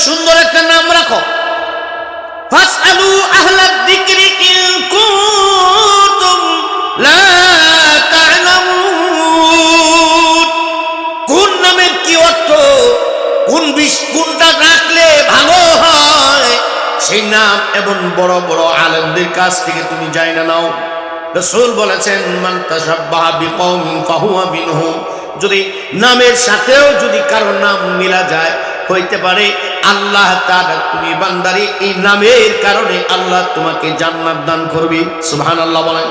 সুন্দর একটা নাম রাখো। ফাসআলু আহলাদ যিকরি ইন কুনতুম লা তা'লামুন। কোন নামের কি অর্থ, কোনটা রাখলে ভালো হয়, সেই নাম এবং বড় বড় আলেমদের কাছ থেকে তুমি জানা নাও। রাসূল বলেছেন, মান তাশাব্বাহা বিকওমিন ফাহুয়া মিনহুম। যদি নামের সাথেও যদি কারো নাম মিলা যায়, হইতে পারে আল্লাহ তাআলা তুমি বান্দারে এই নামের কারণে আল্লাহ তোমাকে জান্নাত দান করবে। সুবহানাল্লাহ বলেন।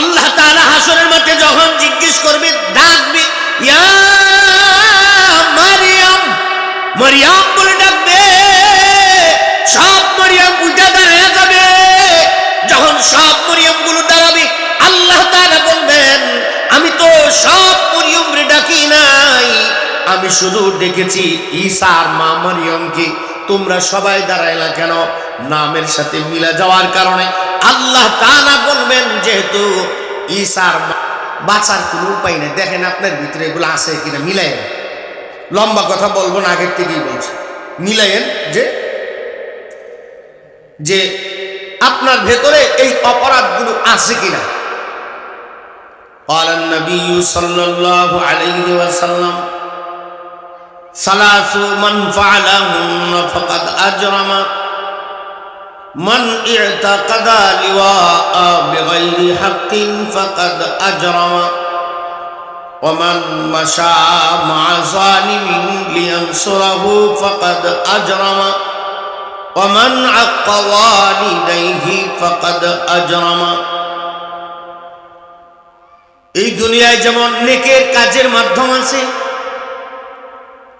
আল্লাহ তাআলা হাসরের মাঠে যখন জিজ্ঞেস করবে, ডাকবে, ইয়া মারইয়াম, মারইয়াম বলে ডাকবে, সব মারইয়াম উঠে দাঁড়িয়ে যাবে। যখন সব মারইয়াম গুলো দাঁড়াবে, আল্লাহ তাআলা বলবেন, আমি তো সব মারইয়ামরে ডাকি নাই, আমি শুধু ডেকেছি ঈসার মা মারইয়ামকে। তোমরা সবাই দাঁড়াইলা কেন? নামের সাথে মিলে যাওয়ার কারণে। আল্লাহ তাআলা বলবেন, যেহেতু ঈসার বাঁচার কোনো উপায় নেই, দেখেন আপনার ভিতরে এগুলো আছে কিনা, মিলাইয়েন। লম্বা কথা বলবো না, আগের থেকেই বলছি, মিলাইয়েন যে আপনার ভেতরে এই অপরাধগুলো আছে কিনা। ক্বালান নবী সাল্লাল্লাহু আলাইহি ওয়াসাল্লাম, সালাসু মান ফাআলাহুন্না ফাকাদ আজরামা, মান ই'তাকাদা লিওয়া বিগাইরি হাক্কিন ফাকাদ আজরামা, ওয়া মান মাশা মা'a যালিমিন লিয়ানসুরাহু ফাকাদ আজরামা, ওয়া মান আক্কা ওয়ালিদাইহি ফাকাদ আজরামা। এই দুনিয়ায় যেমন নেকের কাজের মাধ্যম আছে,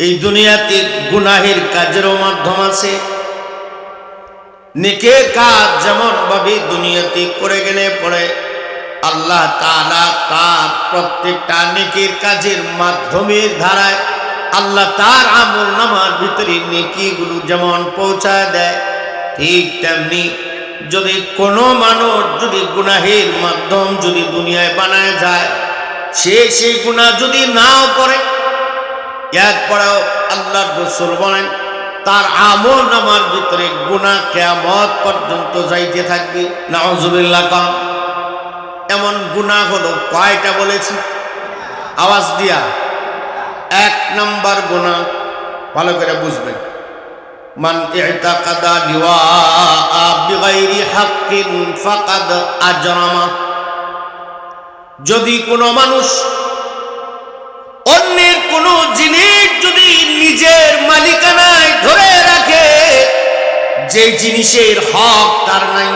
এই দুনিয়াতে গুনাহের কাজেরও মাধ্যম আছে। নেকের কাজ যেমন ভাবে দুনিয়াতে করে গেলে পরে আল্লাহ তাআলা তার প্রত্যেকটা নেকের কাজের মাধ্যমের ধারায় আল্লাহ তার আমল নামার ভিতরে নেকিগুলো যেমন পৌঁছায় দেয়, ঠিক তেমনি যদি কোনো মানুষ যদি গুনাহের মাধ্যম যদি দুনিয়ায় বানায় যায়, সেই গুনাহ যদি নাও করে, এরপরেও আল্লাহর রাসূল বলেন তার আমল নামার ভিতরে গুনাহ কিয়ামত পর্যন্ত যাইতে থাকবে। নাউজুবিল্লাহ। এমন গুনাহ হলো কয়টা বলেছি? আওয়াজ দিয়া। 1 নম্বর গুনাহ, ভালো করে বুঝবেন, মান ই'তাকাদা লিওয়া বিগাইরি হাক্কিন ফাকাদ আজরামা। যদি কোনো মানুষ অন্যের কোনো জিনিস যদি নিজের মালিকানায় ধরে রাখে, যে জিনিসের হক তার নাই,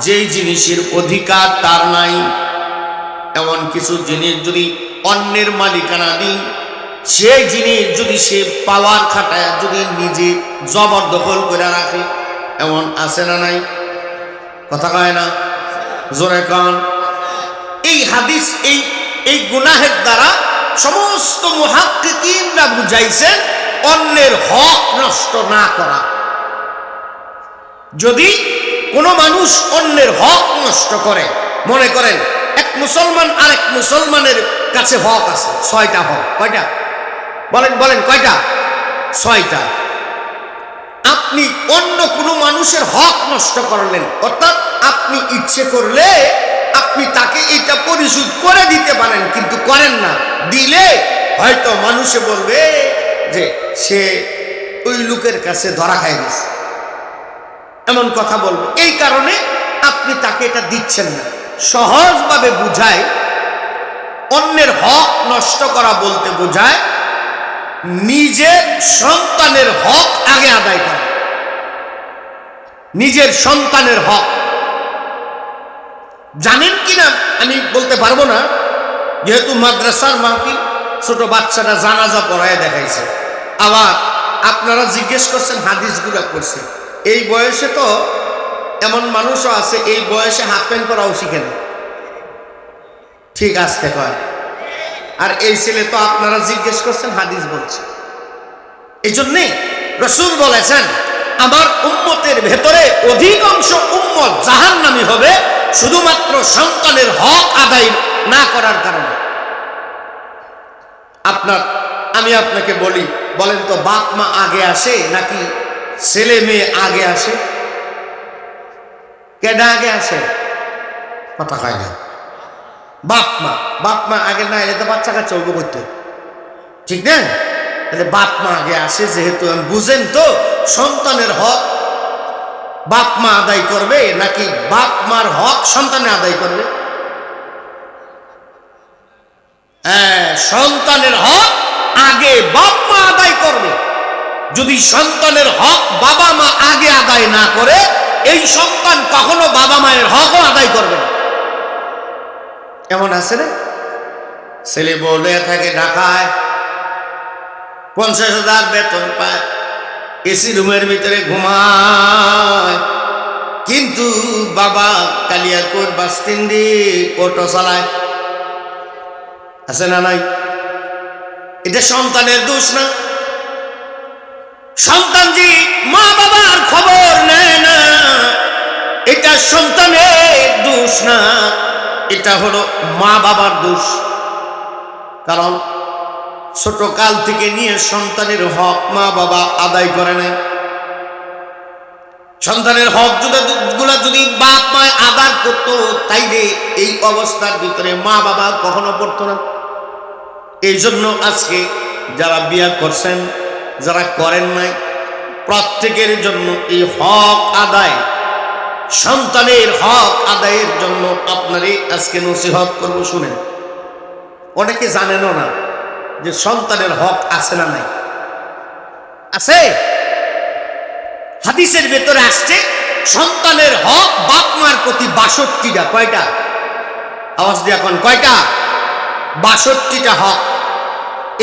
যে জিনিসের অধিকার তার নাই, এমন কিছু জিনিস যদি অন্যের মালিকানা দিন, সেই জিনিস যদি সে পাওয়ার খাটায় যদি নিজে জবরদখল করে রাখে, এমন আছে না নাই? কথা কয় না, জোরে কান। এই হাদিস এই গুনাহের দ্বারা সমস্ত মুহাক্কিকিনরা বুঝাইছেন অন্যের হক নষ্ট না করা। যদি কোনো মানুষ অন্যের হক নষ্ট করে, মনে করেন এক মুসলমান আরেক মুসলমানের কাছে হক আছে, 6টা হক। কয়টা? বলেন কয়টা? 6টা। আপনি অন্য কোনো মানুষের হক নষ্ট করলেন, অর্থাৎ আপনি ইচ্ছে করলে আপনি তাকে এটা পরিশোধ করে দিতে পারেন, কিন্তু করেন না। দিলে হয়তো মানুষে বলবে যে সে ওই লোকের কাছে ধরা খায় গেছে, এমন কথা বলবে। এই কারণে আপনি তাকে এটা দিচ্ছেন না। সহজভাবে বুঝায়, অন্যের হক নষ্ট করা বলতে বোঝায় নিজের সন্তানের হক আগে আদায় করা। নিজের সন্তানের হক জানেন কিনা আমি বলতে পারবো না, যেহেতু মাদ্রাসার মাহফিল, ছোট বাচ্চারা জানাজা পড়ায় দেখাইছে। আবার আপনারা জিজ্ঞেস করছেন হাদিসগুলো করছে। এই বয়সে তো এমন মানুষও আছে এই বয়সে হাফ প্যান্ট পরাও শিখে না, ঠিক আসতে কয়। আর এই ছেলে তো আপনারা জিজ্ঞেস করছেন হাদিস বলছে। এই জন্যে রাসূল বলেছেন আমার উম্মতের ভেতরে অধিকাংশ উম্মত জাহান্নামী হবে শুধুমাত্র সন্তানের হক আদায় না করার কারণে। আমি আপনাকে বলি, বলেন তো বাপ মা আগে আসে নাকি ছেলে মেয়ে আগে আসে? কেডা আগে আসে? কথা হয় না। বাপ মা আগে না এলে তো বাচ্চা কাচ্চা উঠবো করতে, ঠিক না? তাহলে বাপ মা আগে আসে, যেহেতু বুঝেন তো সন্তানের হক বাপ মা আদায় করবে নাকি বাপ মার হক সন্তানে আদায় করবে? হ্যাঁ, সন্তানের হক আগে বাপ মা আদায় করবে। যদি সন্তানের হক বাবা মা আগে আদায় না করে, এই সন্তান কখনো বাবা মায়ের হকও আদায় করবে না। এমন আছে না, ছেলে বলে থাকে ঢাকায় 50,000 বেতন পায়, এসি রুমের ভিতরে ঘুমায়, কিন্তু বাবা কালিয়াকোট বাস স্ট্যান্ডে অটো চালায়। আছে না নাই? এটা সন্তানের দোষ না। সন্তান যে মা বাবার খবর নেয় না, এটা সন্তানের দোষ না, এটা হলো মা বাবার দোষ। কারণ ছোট কাল থেকে নিয়ে সন্তানের হক মা বাবা আদায় করে না। সন্তানের হক গুলা যদি বাপ মা আদায় করতো, তাইলে এই অবস্থার ভিতরে মা বাবা কখনো পড়তো না। এই জন্য আজকে যারা বিয়ে করছেন, যারা করেন নাই, প্রত্যেকের জন্য এই হক আদায়, সন্তানের হক আদায়ের জন্য আপনারে আজকে নসিহত করব। শুনেন, অনেকে জানেনও না যে সন্তানের হক আছে না নাই। আছে, হাদিসের ভেতরে আসছে সন্তানের হক বাপ মার প্রতি 62টা। কয়টা? আওয়াজ দিয়ে এখন কয়টা? 62টা হক।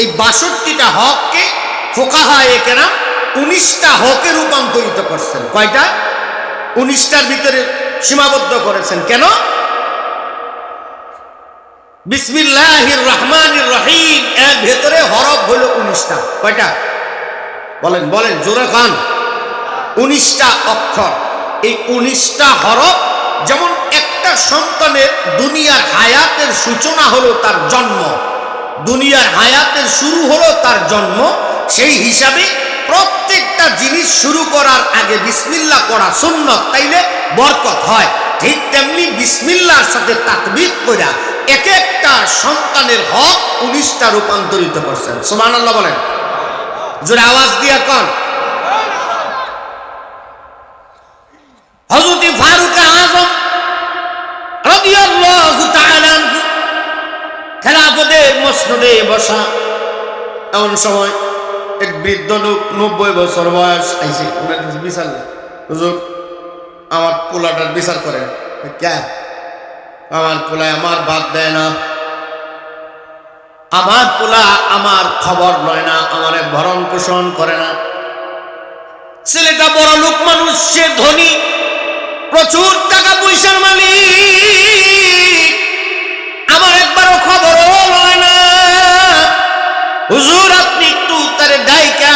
এই 62টা হককে ফুকাহায়ে কেরাম 19টা হকে রূপান্তরিত করছেন। কয়টা? 19টার ভিতরে সীমাবদ্ধ করেছেন। কেন? বিসমিল্লাহির রহমানির রহিম এর ভেতরে হরফ হলো 19টা। কয়টা? বলেন বলেন জোরে খান। 19টা অক্ষর। এই 19টা হরফ, যেমন একটা সন্তানের দুনিয়ার হায়াতের সূচনা হলো তার জন্ম, দুনিয়ার হায়াতের শুরু হলো তার জন্ম, সেই হিসাবে প্রত্যেকটা জিনিস শুরু করার আগে বিসমিল্লাহ পড়া সুন্নত, তাইলে বরকত হয়। ঠিক তেমনি বিসমিল্লাহর সাথে তাকবীর কইরা এক একটা সন্তানের হক 19টা রূপান্তরিত করছেন। সুবহানাল্লাহ বলেন, জোরে আওয়াজ দিয়া কোন। হযরত ফারুক আযম রাদিয়াল্লাহু তাআলা আনহু খেলাফতের মসনদে বসা, এমন সময় এক বৃদ্ধ লোক 90 বছর বয়স আইছে। ওনার কাছে বিচার নেই, হুজুর আমার পোলাটার বিচার করেন। কে? আমার পোলায় আমার বাদ দেয় না, আমার পোলা আমার খবর লয় না, আমারে ভরণ পোষণ করে না। ছেলেটা বড় লোক মানুষ, সে ধনী, প্রচুর টাকা পয়সার মালিক, আমার একবারও খবরও লয় না। হুজুর আপনি একটু তারে ডাইকা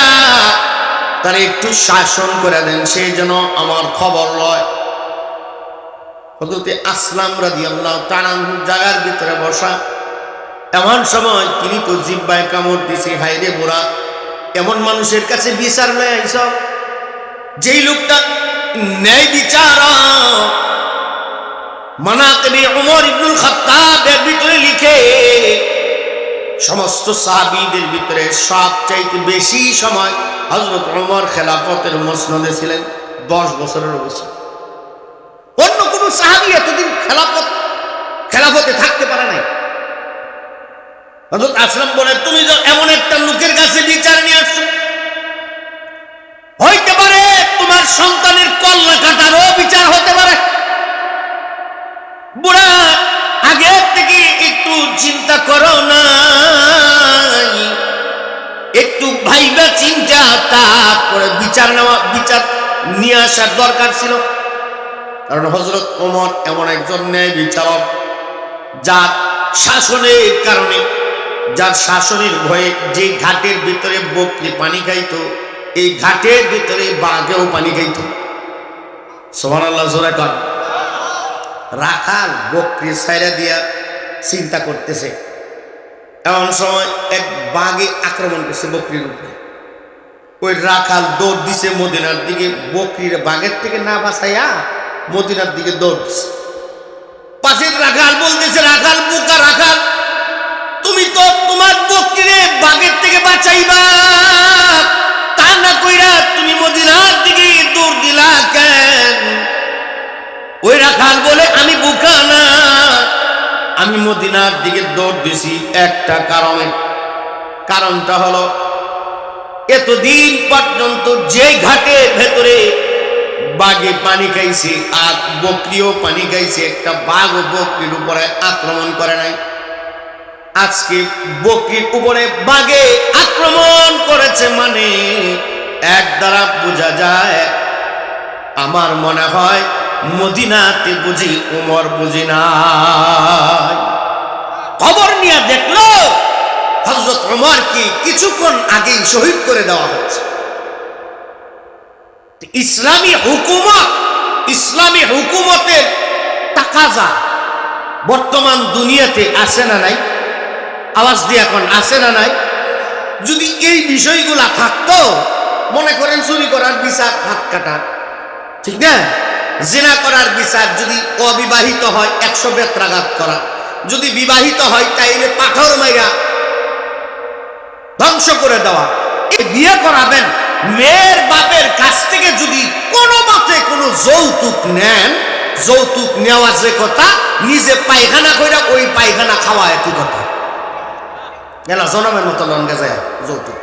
তারে একটু শাসন করে দেন, সেই জন্য আমার খবর লয়। হযরত আসলাম রাদিয়াল্লাহু তাআলা জায়গার ভিতরে বসা, এমন সময় তিনি তো জিহ্বায় কামড় দিছে। হায়রে বুড়া, এমন মানুষের কাছে বিচার লয়ে আইছ, যেই লোকটা ন্যায় বিচার মানাকিবে উমর ইবনুল খাত্তাবের ভিতরে লিখে, সমস্ত সাহাবীদের ভিতরে সবচাইতে বেশি সময় হযরত ওমর খেলাফতের মসনদে ছিলেন, 10 বছরেরও বেশি। অন্য কোন সাহাবী এতদিন খেলাফতে থাকতে পারে নাই। হযরত আসলাম বলে, তুমি তো এমন একটা লোকের কাছে বিচার নিয়ে আসছো, হইতে পারে তোমার সন্তানের কল্লা কাটারও বিচার হতে পারে। বুড়া, আগে থেকে একটু চিন্তা করো না, একটু ভাইবা চিন্তা তারপরে বিচার নিয়ে আসার দরকার ছিল। কারণ হযরত ওমর এমন একজন ন্যায় বিচারক, যার শাসনের কারণে, যার শাসনের ভয়ে যে ঘাটের ভিতরে বকরি পানি খাইতো, এই ঘাটের ভিতরে বাঘেও পানি খাইতো। সুবহানাল্লাহ জোরে কর। রাখাল বকরি ছাইরা দিয়া চিন্তা করতেছে, এমন সময় এক বাঘে আক্রমণ করছে বকরির উপরে। ওই রাখাল দৌড় দিছে মদিনার দিকে, বকরির বাগের থেকে না বাঁচাইয়া মদিনার দিকে দৌড় দিছে। পাশের রাখাল বলতেছে, রাখাল বোকা রাখাল, তুমি তো তোমার বকরিরে বাগের থেকে বাঁচাইবা, তা না কইরা তুমি মদিনার দিকে দৌড় দিলা কেন? ওই রাখাল বলে, আমি বোকা না, আমি মদিনার দিকে দৌড় দিছি একটা কারণে। কারণটা হলো, এতদিন পর্যন্ত যে ঘাটের ভেতরে বাঘে পানি খাইছে আর বকরিও পানি খাইছে, একটা বাঘ ও বকরির উপরে আক্রমণ করে নাই। আজকে বকরির উপরে বাঘে আক্রমণ করেছে, মানে এক দ্বারা বোঝা যায়, আমার মনে হয় মদিনাতে বুঝি উমর বুঝি না। খবর নিয়ে দেখলো হযরত ওমরকে কিছুক্ষণ আগেই শহীদ করে দেওয়া হয়েছে। ইসলামী হুকুমতের তাকাজা বর্তমান দুনিয়াতে আছে না নাই? আওয়াজ দিয়ে এখন আছে না নাই? যদি এই বিষয়গুলা থাকতো, মনে করেন চুরি করার বিচার হাত কাটা, ঠিক না? জিনা করার বিচার যদি অবিবাহিত হয় 100 বেত্রাঘাত করা, যদি বিবাহিত হয় তাইলে পাথর মাইরা ধ্বংস করে দেওয়া। এই বিয়ে করাবেন, মেয়ের বাপের কাছ থেকে যদি কোনো মতে কোনো যৌতুক নেন, যৌতুক নেওয়া যে কথা, নিজে পায়খানা কইরা ওই পায়খানা খাওয়া একই কথা। এলা জনমের মতো লঙ্গে যায় যৌতুক।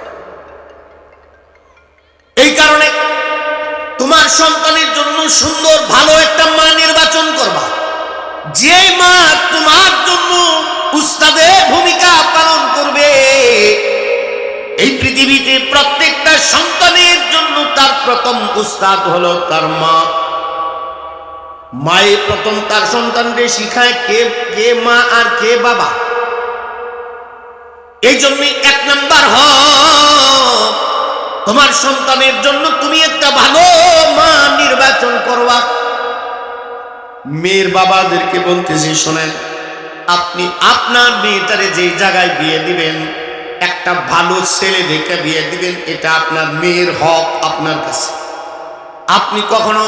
এই কারণে তোমার সন্তানের জন্য সুন্দর ভালো একটা মা নির্বাচন করবা, যে মা তোমার জন্য উস্তাদের ভূমিকা পালন করবে। এই পৃথিবীতে প্রত্যেকটা সন্তানের জন্য তার প্রথম উস্তাদ হলো তার মা। মায়ে প্রথম তার সন্তানকে শিখায় কে মা আর কে বাবা। এই জন্যই 1 নাম্বার তোমার সন্তানের জন্য তুমি একটা ভালো মা নির্বাচন করবা। মেয়ের বাবাদেরকে বলতেছি, শোনেন, আপনি আপনার মেয়েটারে যে জায়গায় বিয়ে দিবেন, একটা ভালো ছেলে দেখে বিয়ে দিবেন, এটা আপনার মেয়ের হক আপনার কাছে। আপনি কখনো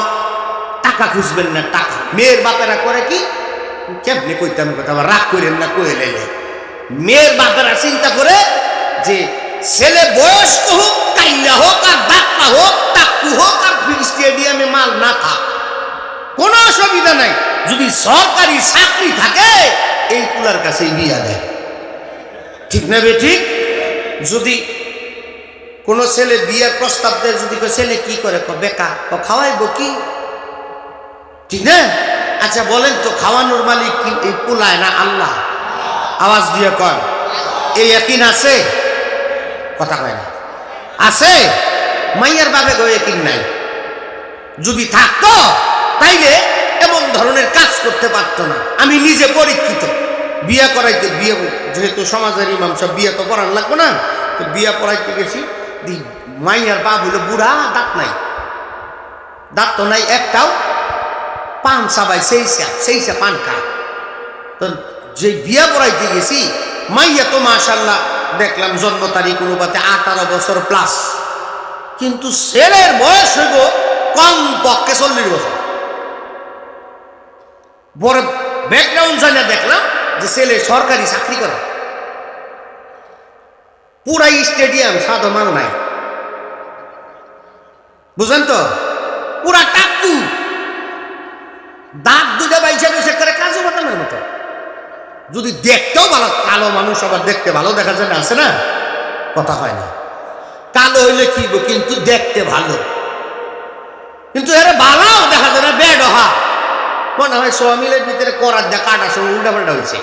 টাকা খুঁজবেন না, টাকা। মেয়ের বাপেরা করে কি, কেমনে কইতাম কথা, রাগ করেন না, কয়ে লেলে। মেয়ের বাপেরা চিন্তা করে যে ছেলে বয়স্ক হোক, কাইল্লা হোক, আর ডাক্তার হোক, টাক্কু হোক, আর স্টেডিয়ামে মাল না থাক, কোনো অসুবিধা নাই। যদি সরকারি চাকরি থাকে, এই পুলার কাছেই বিয়া দেয়, ঠিক না বে ঠিক? যদি কোন ছেলে বিয়ের প্রস্তাব দেয়, যদি ছেলে কি করে, বেকা, খাওয়াইব কি, ঠিক না? আচ্ছা বলেন তো, খাওয়ানোর মালিক কি এই পুলায় না আল্লাহ? আওয়াজ দিয়ে কর, এই ইয়াকিন আছে? কথা কয় না, আছে? মাইয়ার বাপে গো ইয়াকিন নাই। যদি থাকতো তাইলে এমন ধরনের কাজ করতে পারতো না। আমি নিজে পরীক্ষিত, বিয়া করাইতে, বিয়ে যেহেতু সমাজের ইমাম সব, বিয়ে তো করার লাগবে না, তো বিয়া পড়াইতে গেছি। মাইয়ার বাপ হলো বুড়া, দাঁত নাই, দাঁত তো নাই একটাও, পান সাবাই সেইসা পান খায়। তো যে বিয়া পড়াইতে গেছি, মাইয়া তো মাশাল্লাহ দেখলাম জন্ম তারিখ অনুপাতে 18 বছর প্লাস, কিন্তু ছেলের বয়স হইব কম পক্ষে 40 বছর। বড় ব্যাকগ্রাউন্ড জানা দেখলাম যে ছেলে সরকারি চাকরি করে, পুরাই স্টেডিয়াম, সাদা মাল নাই, বুঝলেন তো? পুরা টাক্কু, দাঁত দুটা বাইসা বসে করে কাজু বাদামের মতো। যদি দেখতেও ভালো, কালো মানুষ আবার দেখতে ভালো দেখা যায় না, আছে না? কথা হয় না, কালো হইলে কি, কিন্তু দেখতে ভালো, কিন্তু এরা ভালোও দেখা যায় না, বেড হা মনে হয় সোয়ামিলের ভিতরে করার দেখা কাটার সময় উল্টা পাল্টা হয়েছে।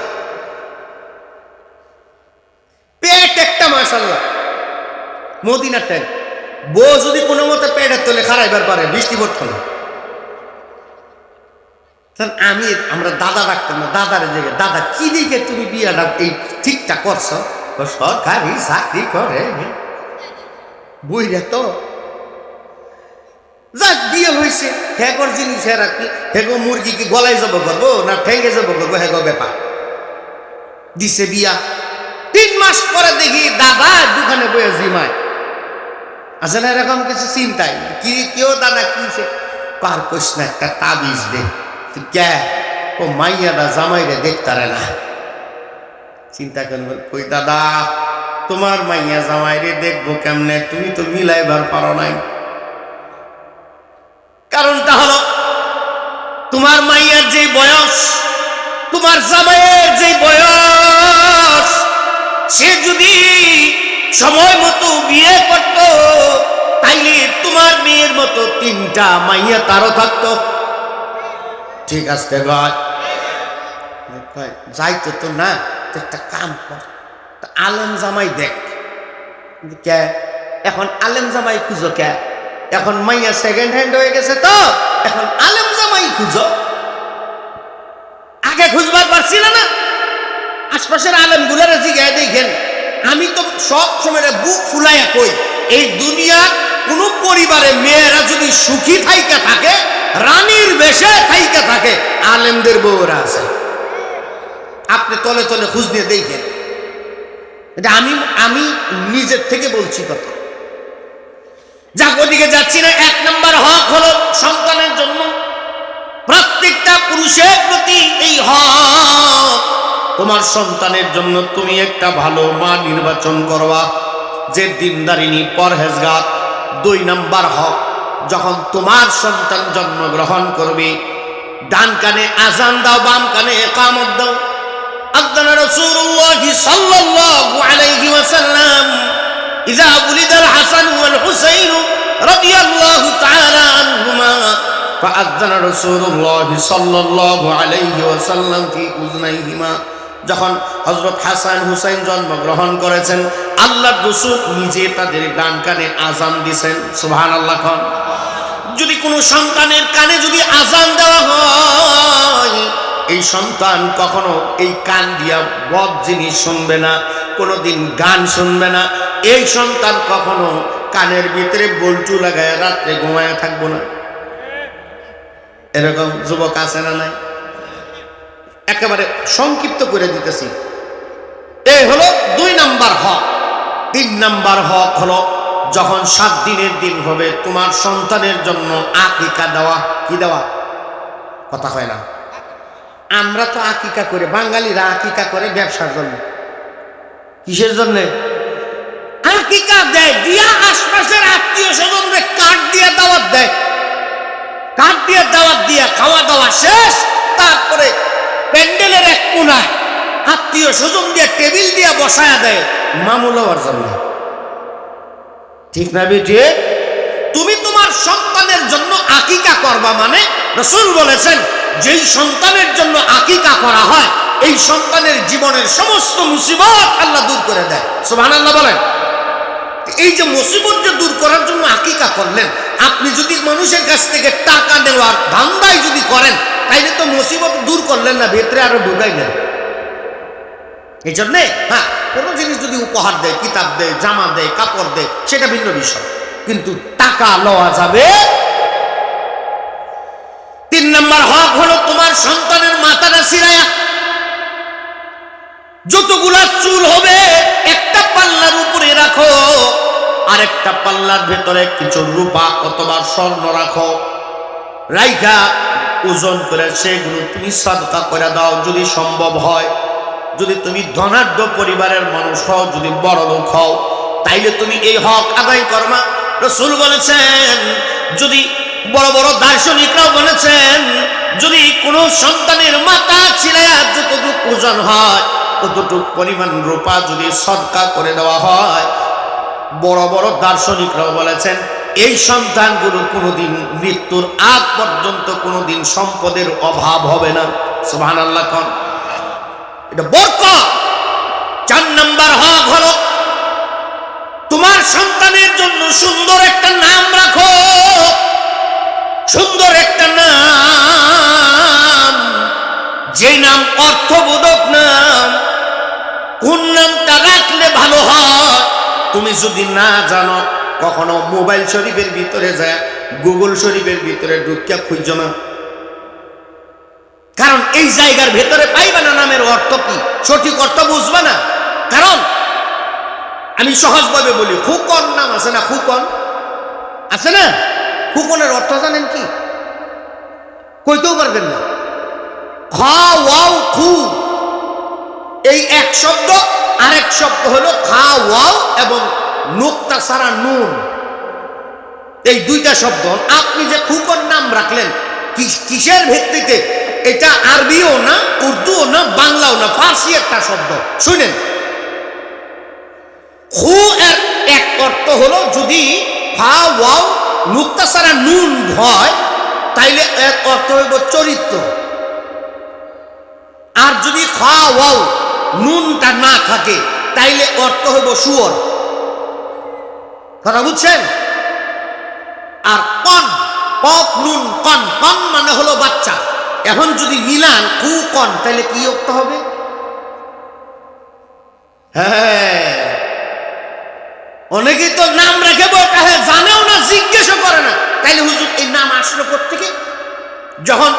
পেট একটা মাশাল্লাহ মদিনার টাইম, বউ যদি কোনো মতে পেটের তলে খারাইবার পারে, বৃষ্টি পড়তো না। আমরা দাদা রাখতাম না, দাদার জায়গায়, দাদা কি দিকে তুমি বিয়াটা এই ঠিকঠাক করছো? সরকারি চাকরি করে, বুঝলে তো? যাক বিয়ে হয়েছে, হেগর জিনিস হেরা কি, হেগো মুরগি কি গলায় যাব করবো না ঠেঙ্গে যাব করবো, হেগো ব্যাপার। দিছে বিয়া, 3 মাস পরে দেখি দাদা দোকানে বয়ে জিমায়, আছে না এরকম কিছু চিন্তাই কি কেউ দাদা কিছে কার কইস না একটা তাবিজ দে কে ও মাইয়াটা জামাইরে দেখতারে না চিন্তা করবেন কই দাদা তোমার মাইয়া জামাইরে দেখবো কেমনে তুমি তো মিলাইবার পারো নাই কারণটা হলো তোমার মাইয়ার যে বয়স তোমার জামাইয়ের যে বয়স সে যদি সময় মতো বিয়ে করত তাইলে তোমার মেয়ের মতো 3টা মাইয়া তারও থাকতো ঠিক আছে যাইতো তো না একটা কাম কর আলেম জামাই দেখ কে এখন আলেম জামাই খুঁজো কে এখন মাইয়া সেকেন্ড হ্যান্ড হয়ে গেছে তো এখন আলেম জামাই খুঁজো আগে খুঁজবার পারছিল না আশপাশের আলেম গুলারে জিগায় দেখেন আমি তো সব সময় বুক ফুলাইয়া কই এই দুনিয়ার কোন পরিবারে মেয়েরা যদি সুখী থাইকা থাকে রানীর বেশে থাইকা থাকে আলেমদের বউরা আছে আপনি তলে তলে খুঁজ নিয়ে দেখেন এটা আমি নিজের থেকে বলছি কথা যাক ওদিকে যাচ্ছি না 1 নম্বর হক হলো সন্তানের জন্য প্রত্যেকটা পুরুষের প্রতি এই হক তোমার সন্তানের জন্য তুমি একটা ভালো মা নির্বাচন করবা যে দিনদারিনী পরহেজগার 2 নম্বর হক যখন তোমার সন্তান জন্মগ্রহণ করবে ডান কানে আজান দাও বাম কানে ইকামত দাও আযান রাসূলুল্লাহ সাল্লাল্লাহু আলাইহি ওয়াসাল্লাম ইযা বুলিদাল হাসান ওয়াল হুসাইন রাদিয়াল্লাহু তাআলা আনহুমা ফাআযান রাসূলুল্লাহ সাল্লাল্লাহু আলাইহি ওয়াসাল্লাম ফি উযনাইহিমা যখন হযরত হাসান হুসাইন জন্মগ্রহণ করেছেন আল্লাহর রাসূল নিজে তাদের ডান কানে আযান দিবেন সুবহানাল্লাহ কোন যদি কোনো সন্তানের কানে যদি আযান দেওয়া হয় এই সন্তান কখনো এই কান দিয়া বদ জিনিস শুনবে না কোনোদিন গান শুনবে না এই সন্তান কখনো কানের ভিতরে বল্টু লাগায় রাতে ঘুমায় থাকবো না এরকম যুবক আছে না নাই একেবারে সংক্ষিপ্ত করে দিতেছি এই হলো 2 নম্বর হক 3 নম্বর হক হলো যখন 7 দিনের দিন হবে তোমার সন্তানের জন্য আকিকা দেওয়া কি দেওয়া কথা হয় না আমরা তো আকিকা করে বাঙালিরা আকিকা করে ব্যবসার জন্য কিসের জন্য আকিকা দেয় দিয়া আশপাশের আত্মীয় স্বজনদের কার্ড দিয়ে দাওয়াত দেয় কার্ড দিয়ে দাওয়াত দিয়া খাওয়া দাওয়া শেষ তারপরে প্যান্ডেলের এক কোনায় আত্মীয় স্বজন দিয়ে টেবিল দিয়ে বসায়া দেয় মামুল হওয়ার জন্য ঠিক না বেটি তুমি তোমার সন্তানের জন্য আকিকা করবা মানে রাসূল বলেছেন যেই সন্তানের জন্য আকিকা করা হয় এই সন্তানের জীবনের সমস্ত মুসিবত আল্লাহ দূর করে দেয় সুবহানাল্লাহ বলেন এই যে মুসিবত যে দূর করার জন্য আকিকা করলেন আপনি যদি মানুষের কাছ থেকে টাকা নেওয়ার ধান্দাই যদি করেন তাইলে তো মুসিবত দূর করলেন না ভিতরে আরো ঢুকাইলেন এই জন্যে হ্যাঁ কোনো জিনিস যদি উপহার দেয় কিতাব দেয় জামা দেয় কাপড় দেয় সেটা ভিন্ন বিষয় কিন্তু টাকা লওয়া যাবে 3 নম্বর হক হলো তোমার সন্তানের মাথাটা ছিড়ায়া যতগুলা চুল হবে একটা পাল্লার উপরে রাখো আরেকটা পাল্লার ভেতরে কিছু রূপা অথবা স্বর্ণ রাখো রাইখা ওজন করে সেগুলো তুমি সাদকা করে দাও যদি সম্ভব হয় যদি তুমি ধনাঢ্য পরিবারের মানুষ হও যদি বড় লোক হও তাইলে তুমি এই হক আদায় করবা রাসূল বলেছেন যদি বড় বড় দার্শনিকরাও বলেছেন যদি কোনো সন্তানের মাথা ছিড়াইয়া যতটুকু ওজন হয় ততটুকু পরিমাণ রূপা যদি সদকা করে দেওয়া হয় বড় বড় দার্শনিকরাও বলেছেন এই সন্তানগুলো কোনোদিন মৃত্যুর আগ পর্যন্ত কোনোদিন সম্পদের অভাব হবে না সুবহানাল্লাহ কোন এটা বরকত 4 নম্বর হক হলো তোমার সন্তানের জন্য সুন্দর একটা নাম রাখো সুন্দর একটা নাম যে নাম অর্থবোধক নাম কোন নামটা রাখলে ভালো হয় তুমি যদি না জানো কখনো মোবাইল শরীফের ভিতরে যায় গুগল শরীফের ভিতরে ঢুকিয়া খুঁজো না কারণ এই জায়গার ভেতরে পাইবা না নামের অর্থ কি সঠিক অর্থ বুঝবা না কারণ আমি সহজভাবে বলি খুকন নাম আছে না খুকন আছে না? খুকনের অর্থ জানেন কি? কইতেও পারবেন না। খ ওয়াও খু, এই এক শব্দ, আরেক শব্দ হলো খা ওয়াও এবং নুক্তা সারা নুন, এই দুইটা শব্দ। আপনি যে খুকন নাম রাখলেন কিসের ভিত্তিতে? এটা আরবিও না, উর্দুও না, বাংলাও না, ফার্সি একটা শব্দ। শুনেন, খু এর এক অর্থ হলো যদি ফা ওয়াও নুক্তা সারা নুন হয় তাইলে এর অর্থ হইব চরিত্র। আর যদি খা ওয়াও নুনটা না থাকে তাইলে অর্থ হইব শুয়োর। কথা বুঝছেন? আর কন, কফ নুন কন, কন মানে হলো বাচ্চা। এখন যদি মিলান কু কন তাহলে কি অর্থ হবে? হ্যাঁ, অনেকেই তো নাম রেখে বলতে হ্যাঁ জানেও না, জিজ্ঞেসও করে না। তাইলে হুজুর এই নাম আসলো কোত্থেকে? যখন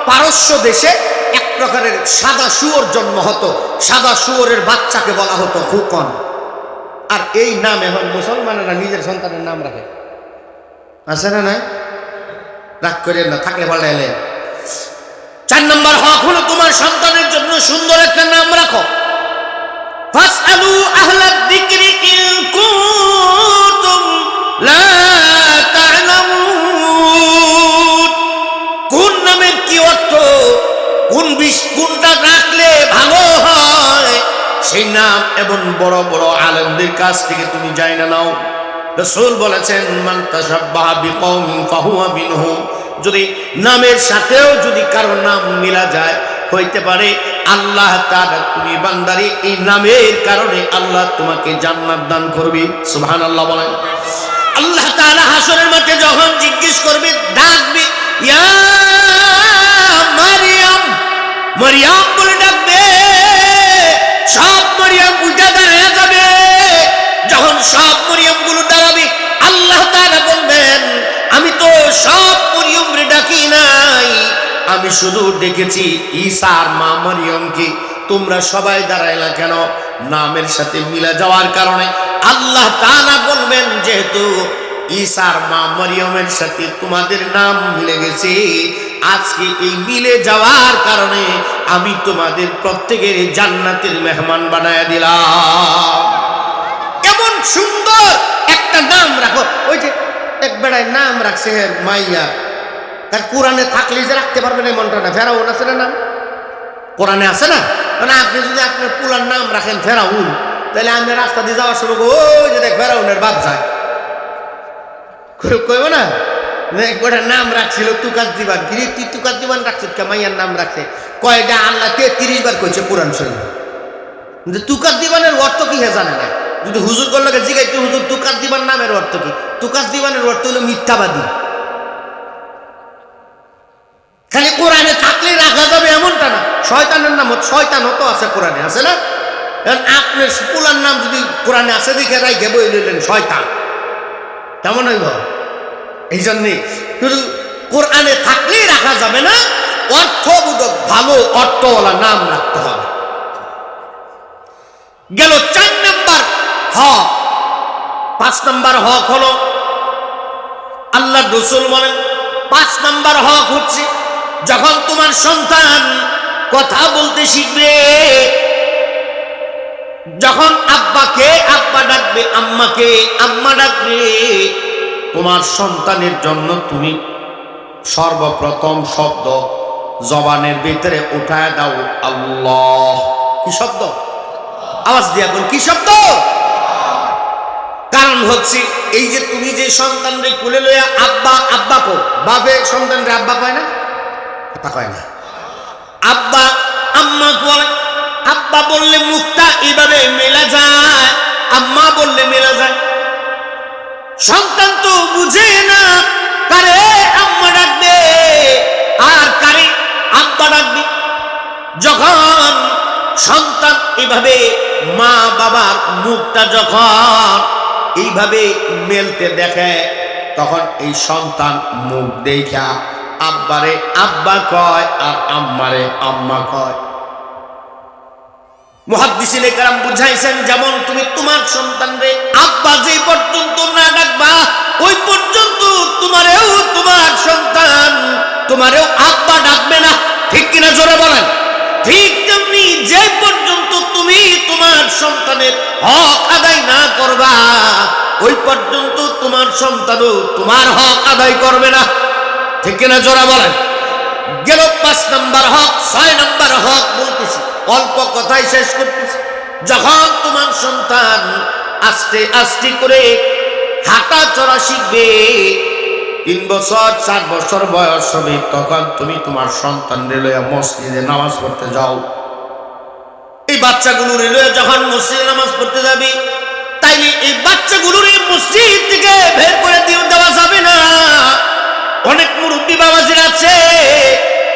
পারস্য দেশে এক প্রকারের সাদা শুয়োর জন্ম হতো, সাদা শুয়োরের বাচ্চাকে বলা হতো হুকন। আর এই নাম এখন মুসলমানেরা নিজের সন্তানের নাম রাখে। আছে না? নাই? রাগ করেন না, থাকলে পাল্টাইলেন। 4 নম্বর হক হলো তোমার সন্তানের জন্য সুন্দর একটা নাম রাখো। ফাসআলু আহলাদ যিকরি ইন কুনতুম লা তা'লামুন। কোন নামের কি অর্থ, কোনটা রাখলে ভালো হয়, সেই নাম এবং বড় বড় আলেমদের কাছ থেকে তুমি জানা নাও। রাসূল বলেছেন, মান তাশাব্বাহা বিকওমিন ফাহুয়া মিনহুম। যদি নামের সাথেও যদি কারো নাম মিলা যায়, হইতে পারে আল্লাহ তাআলা তুমি বান্দারে এই নামের কারণে আল্লাহ তোমাকে জান্নাত দান করবে। সুবহানাল্লাহ বলেন। আল্লাহ তাআলা হাসরের মাঠে যখন জিজ্ঞেস করবে, ডাকবে ইয়া মারইয়াম, মারইয়াম বলে ডাকবে, সব মারইয়াম উঠে দাঁড়িয়ে যাবে। যখন সব মারইয়াম গুলো দাঁড়াবে, আল্লাহ তাআলা বলবেন, আমি তো সব মারইয়ামরে ডাকি নাই, আমি শুধু ডেকেছি ঈসার মা মরিয়মকে। তোমরা সবাই দাঁড়াইলা কেন? নামের সাথে মিলে যাওয়ার কারণে। আল্লাহ তাআলা বলবেন, যেহেতু ঈসার মা মরিয়মের সাথে তোমাদের নাম মিলে গেছে, আজকে এই মিলে যাওয়ার কারণে আমি তোমাদের প্রত্যেকের জান্নাতের মেহমান বানায় দিলাম। এমন সুন্দর একটা নাম রাখো। ওই যে এক বেড়ায় নাম রাখছে মাইয়া, তার কোরআনে থাকলে যে রাখতে পারবেন এমনটা না। ফেরাউন আছে না নাম? কোরআনে আছে না? মানে আপনি যদি আপনার পুরার নাম রাখেন ফেরাউন, তাহলে আমি রাস্তা দিয়ে যাওয়ার সময় ওই যে দেখ ফেরাউনের বাপ যায়, কইব না একটা নাম রাখছিল তুকাত দিবান। তুই তুকাত দিবান রাখছিস কে? মাইয়ার নাম রাখছে কয়টা? আল্লাহ 33 বার কইছে কোরআন শরীফ। কিন্তু তুকাত দিবানের অর্থ কি হে জানে না। যদি হুজুর করলে জিগাইতে, হুজুর তুকাত দিবান নামের অর্থ কি? তুকাত দিবানের অর্থ হলো মিথ্যাবাদী। খালি কোরআনে থাকলেই রাখা যাবে এমনটা না। শয়তানের নাম, শয়তানও তো আছে কোরআনে, আছে না? আপনার পুলার নাম যদি কোরআনে আছে দেখে রাইখে বই লইলেন শয়তান, কেমন হইব? এই জন্যে শুধু কোরআনে থাকলেই রাখা যাবে না, অর্থবোধক ভালো অর্থওয়ালা নাম রাখতে হবে। গেল 4 নম্বর হক। 5 নম্বর হক হলো, আল্লাহ রাসূল বলেন 5 নম্বর হক হচ্ছে, যখন তোমার সন্তান কথা বলতে শিখবে, যখন আব্বাকে আব্বা ডাকবে, আম্মাকে আম্মা ডাকবে, তোমার সন্তানের জন্য তুমি সর্বপ্রথম শব্দ জবানের ভিতরে উঠায় দাও আল্লাহ। কি শব্দ? আওয়াজ দিয়া বল, কি শব্দ? কারণ হচ্ছে এই যে তুমি যে সন্তানরে কোলে লইয়া আব্বা আব্বা কো, বাপে সন্তানরে আব্বা কয় না? কথা কয় না। আব্বা আম্মা কয়। আব্বা বললে মুখটা এইভাবে মেলা যায়, আম্মা বললে মেলা যায়। সন্তান তো বুঝে না কারে আম্মা ডাকবে আর কারে আব্বা ডাকবে। যখন সন্তান এইভাবে মা বাবার মুখটা যখন এইভাবে মেলতে দেখে, তখন এই সন্তান মুখ দেখা আব্বারে আব্বা কয় আর আম্মারে আম্মা কয়। মুহাদ্দিসিনে কেরাম বুঝাইছেন, যেমন তুমি তোমার সন্তানরে আব্বা যে পর্যন্ত না ডাকবা, ওই পর্যন্ত তোমারেও তোমার সন্তান তোমারেও আব্বা ডাকবে না। ঠিক কিনা জোরে বলেন? ঠিক তেমনি যে পর্যন্ত তুমি তোমার সন্তানের হক আদায় না করবা, ওই পর্যন্ত তোমার সন্তানও তোমার হক আদায় করবে না। ঠিক কিনা জোরে বলেন? গেল 5 নম্বর হক। 6 নম্বর হক বলতেছি, অল্প কথাই শেষ করতেছি। যখন তোমার সন্তান আস্তে আস্তে করে হাঁটা চলা শিখবে, 3 বছর 4 বছর বয়স হবে, তখন তুমি তোমার সন্তান লইয়া মসজিদে নামাজ পড়তে যাও। এই বাচ্চাগুলোর লইয়া যখন মসজিদে নামাজ পড়তে যাবি, তাইলে এই বাচ্চাগুলোর এই মসজিদ থেকে বের করে দেওয়া যাবে না। অনেক মুরব্বী বাবাজির আছে,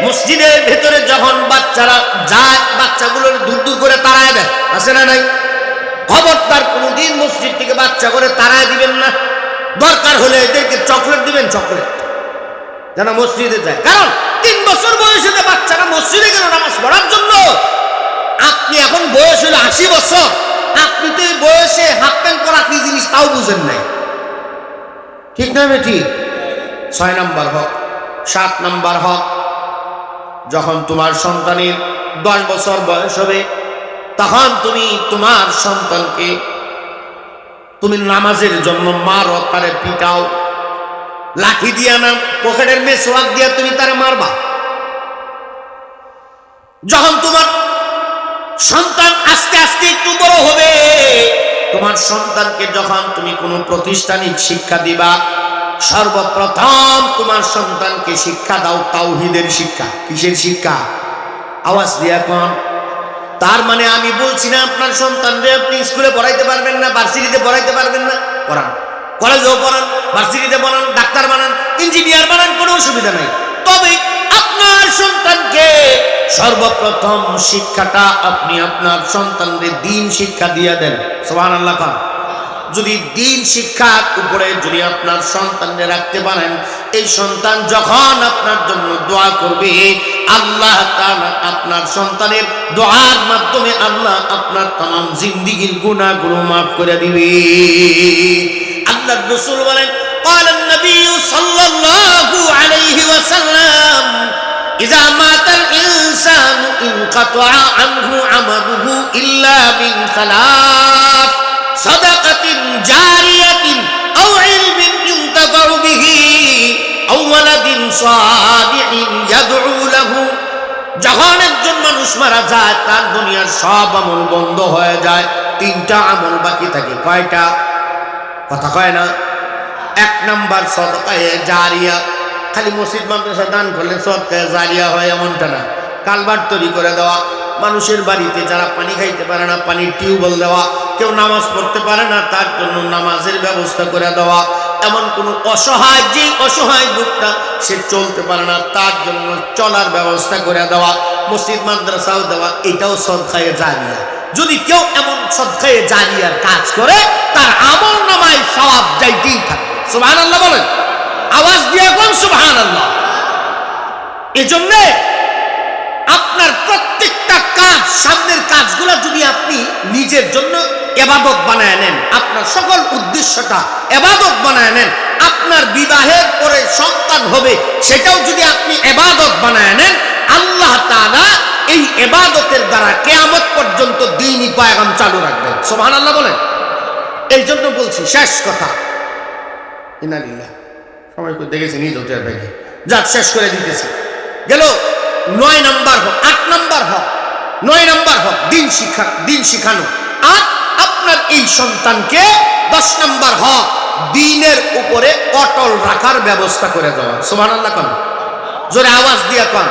মসজিদের ভেতরে যখন বাচ্চারা যায়, বাচ্চাগুলোর দূর দূর করে তাড়ায় দেয়, আছে না নাই? খবরদার কোনোদিন মসজিদ থেকে বাচ্চা করে তাড়ায় দিবেন না। দরকার হলে এদেরকে চকলেট দিবেন, চকলেট, যেন মসজিদে যায়। কারণ 3 বছর বয়সে বাচ্চারা মসজিদে গেল নামাজ পড়ার জন্য। আপনি এখন বয়স হলো 80 বছর, আপনি তো এই বয়সে হাফ প্যান্ট পরা কি জিনিস তাও বুঝেন নাই। ঠিক না বেটি? 6 নম্বর হক। 7 নম্বর হক, যখন তোমার সন্তানের 10 বছর বয়স হবে, তখন তুমি তোমার সন্তানকে তুমি নামাজের জন্য মারো, তারে পিটাও, লাঠি দিয়া না পকেটের মেসওয়াক দিয়া তুমি তারে মারবা। যখন তোমার সন্তান আস্তে আস্তে একটু বড় হবে, তোমার সন্তানকে যখন তুমি কোনো প্রতিষ্ঠানিক শিক্ষা দিবা, সর্বপ্রথম তোমার সন্তানকে শিক্ষা দাও তাওহীদের শিক্ষা। কিসের শিক্ষা? আওয়াজ দিয়া কোন। তার মানে আমি বলছি না আপনার সন্তানকে আপনি স্কুলে পড়াইতে পারবেন না, ভার্সিটিতে পড়াইতে পারবেন না, পড়ান, কলেজেও পড়ান, ভার্সিটিতে পড়ান, ডাক্তার বানান, ইঞ্জিনিয়ার বানান, কোনো অসুবিধা নাই। তবে আপনার সন্তানকে সর্বপ্রথম শিক্ষাটা আপনি আপনার সন্তানদের দ্বীন শিক্ষা দিয়ে দেন। সুবহানাল্লাহ। যদি দ্বীন শিক্ষার উপরে যদি আপনার সন্তানকে রাখতে পারেন, এই সন্তান যখন আপনার জন্য দোয়া করবে, আল্লাহ তাআলা আপনার সন্তানের দোয়ার মাধ্যমে আল্লাহ আপনার तमाम জিন্দেগীর গুনাহগুলো maaf করে দিবে। আল্লাহর রাসূল বলেন, قال النبي صلى الله عليه وسلم إذا مات الإنسان انقطع عنه عمله إلا من 3: صدقة جارية أو علم ينتفع به أو ولد صالح يدعو له। যখন একজন মানুষ মারা যায়, তার দুনিয়ার সব আমল বন্ধ হয়ে যায়, 3টা আমল বাকি থাকে। কয়টা? কথা কয় না। 1 নম্বর সদকায়ে জারিয়া। খালি মসজিদ মাদ্রাসা দান করলে সদকায়ে জারিয়া হয় এমনটা না। কালভার্ট তৈরি করে দেওয়া, মানুষের বাড়িতে যারা পানি খাইতে পারে না, পানির টিউবওয়েল দেওয়া, কেউ নামাজ পড়তে পারে না, তার জন্য নামাজের ব্যবস্থা করে দেওয়া, এমন কোন অসহায়, যে অসহায় লোকটা সে চলতে পারে না, তার জন্য চলার ব্যবস্থা করে দেওয়া, মসজিদ মাদ্রাসাও দেওয়া, এটাও সদকায়ে জারিয়া। যদি কেউ এমন সদকায়ে জারিয়ার কাজ করে, তার আমল নামায় সওয়াব যাইতেই থাকবে। সুবহানাল্লাহ বলেন, আওয়াজ দিয়ে কোন সুবহানাল্লাহ। এজন্য আপনার প্রত্যেকটা কাজ, সামনের কাজগুলো যদি আপনি নিজের জন্য ইবাদত বানায় নেন, আপনার সকল উদ্দেশ্যটা ইবাদত বানায় নেন, আপনার বিবাহের পরে সন্তান হবে, সেটাও যদি আপনি ইবাদত বানায় নেন, আল্লাহ তাআলা এই ইবাদতের দ্বারা কিয়ামত পর্যন্ত দ্বীনি পয়গাম চালু রাখবেন। সুবহানাল্লাহ বলেন। এই জন্য বলছি, শেষ কথা, ইন্নালিল্লাহ, সময় করে দেখেছি নিজ হতে হবে, যাক শেষ করে দিতেছি। গেল 9 নম্বর হক। 8 নম্বর হক, 9 নম্বর হক দ্বীন শিক্ষা, দ্বীন শিখানো। আর আপনার এই সন্তানকে 10 নম্বর হক দ্বীনের উপরে অটল রাখার ব্যবস্থা করে দেওয়া। সুবহানাল্লাহ কোন, জোরে আওয়াজ দিয়া কোন।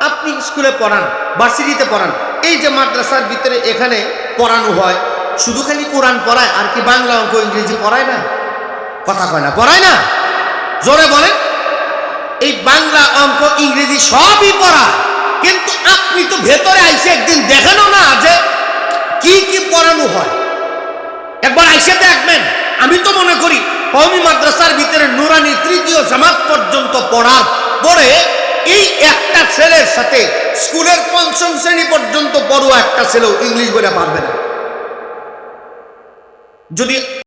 আপনি স্কুলে পড়ান, ভার্সিটিতে পড়ান, এই যে মাদ্রাসার ভিতরে এখানে পড়ানো হয়, শুধু খালি কোরআন পড়ায় আর কি বাংলা অঙ্ক ইংরেজি পড়ায় না? কথা কয় না, পড়ায় না? জোরে বলেন। এই বাংলা অঙ্ক ইংরেজি সবই পড়ায়, কিন্তু আপনি তো ভেতরে আইসে একদিন দেখেনও না যে কি কি পড়ানো হয়। একবার আইসে দেখবেন। আমি তো মনে করি কওমি মাদ্রাসার ভিতরে নুরানি 3য় জামাত পর্যন্ত পড়ার পরে এই একটা ছেলের সাথে স্কুলের ৫ম শ্রেণী পর্যন্ত বড় একটা ছেলেও ইংলিশ বলে পারবে না। যদি